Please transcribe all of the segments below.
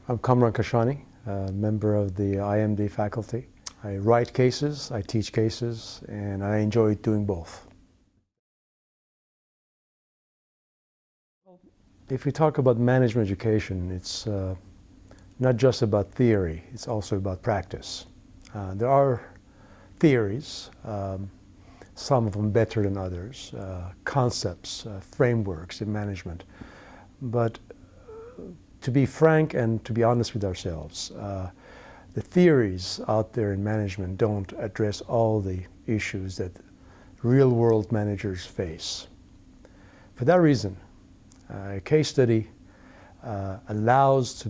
I'm Kamran Kashani, a member of the IMD faculty. I write cases, I teach cases, and I enjoy doing both. If we talk about management education, it's not just about theory, it's also about practice. There are theories, some of them better than others, concepts, frameworks in management. But to be frank and to be honest with ourselves, the theories out there in management don't address all the issues that real-world managers face. For that reason, a case study allows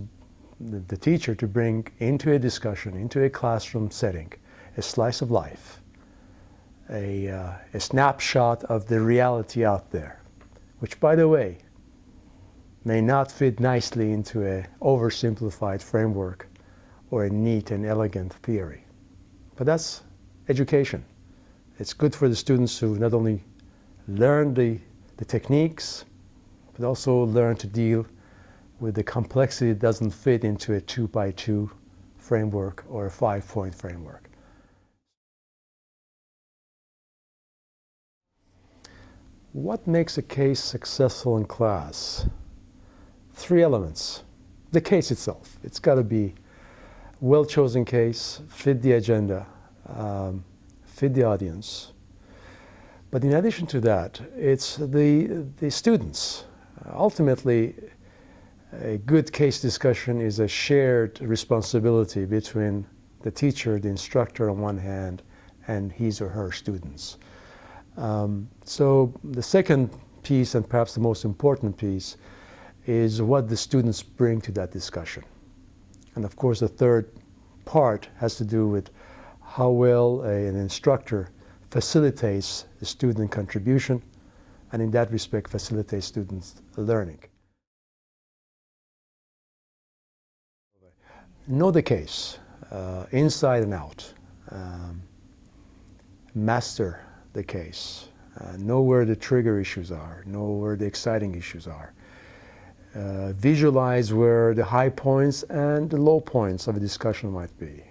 the teacher to bring into a discussion, into a classroom setting, a slice of life, a snapshot of the reality out there, which, by the way, may not fit nicely into an oversimplified framework or a neat and elegant theory. But that's education. It's good for the students to not only learn the techniques, but also learn to deal with the complexity that doesn't fit into a 2x2 framework or a 5-point framework. What makes a case successful in class? 3 elements. The case itself. It's got to be a well-chosen case, fit the agenda, fit the audience. But in addition to that, it's the students. Ultimately, a good case discussion is a shared responsibility between the teacher, the instructor on one hand, and his or her students. So the second piece, and perhaps the most important piece, is what the students bring to that discussion. And of course, the third part has to do with how well an instructor facilitates the student contribution, and in that respect facilitates students' learning. Know the case, inside and out. Master the case. Know where the trigger issues are. Know where the exciting issues are. Visualize where the high points and the low points of a discussion might be.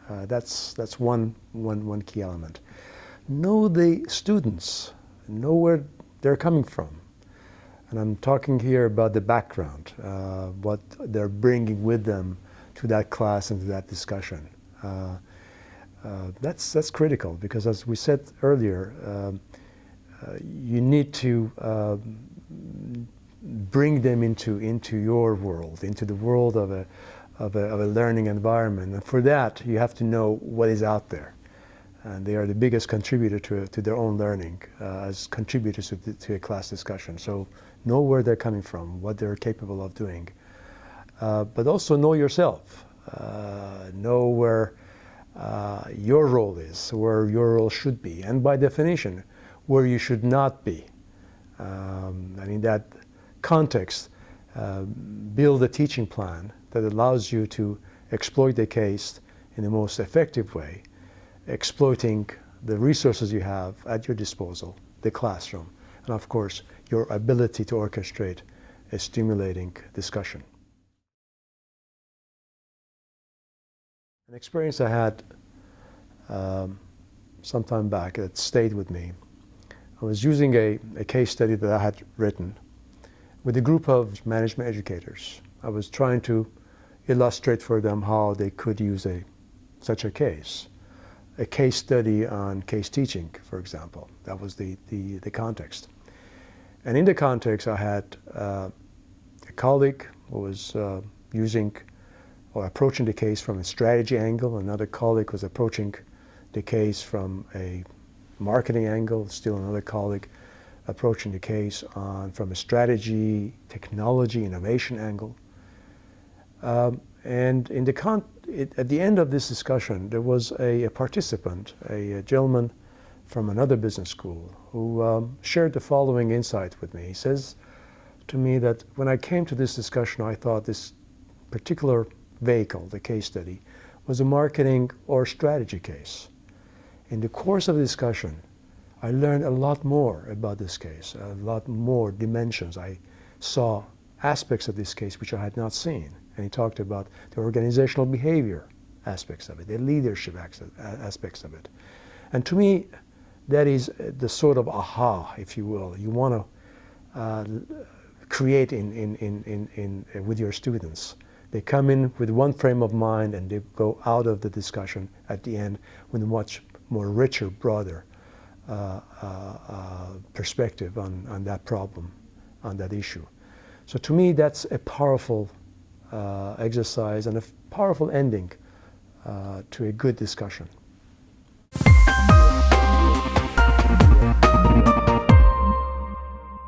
That's one key element. Know the students. Know where they're coming from. And I'm talking here about the background, what they're bringing with them to that class and to that discussion. That's critical, because as we said earlier, you need to bring them into your world, into the world of a learning environment. And for that, you have to know what is out there. And they are the biggest contributor to their own learning as contributors to a class discussion. So know where they're coming from, what they're capable of doing. But also know yourself. Know where your role is, where your role should be, and by definition, where you should not be. And in that context, build a teaching plan that allows you to exploit the case in the most effective way, exploiting the resources you have at your disposal, the classroom, and of course, your ability to orchestrate a stimulating discussion. An experience I had some time back that stayed with me. I was using a case study that I had written with a group of management educators. I was trying to illustrate for them how they could use such a case study on case teaching, for example. That was the context. And in the context, I had a colleague who was using or approaching the case from a strategy angle. Another colleague was approaching the case from a marketing angle. Still another colleague approaching the case from a strategy, technology, innovation angle. And at the end of this discussion, there was a participant, a gentleman from another business school, who shared the following insight with me. He says to me that when I came to this discussion, I thought this particular vehicle, the case study, was a marketing or strategy case. In the course of the discussion, I learned a lot more about this case, a lot more dimensions I saw aspects of this case which I had not seen. And he talked about the organizational behavior aspects of it, the leadership aspects of it. And to me, that is the sort of aha, if you will, you want to create with your students. They come in with one frame of mind and they go out of the discussion at the end with a much more richer, broader perspective on that problem, on that issue. So to me, that's a powerful exercise and a powerful ending to a good discussion.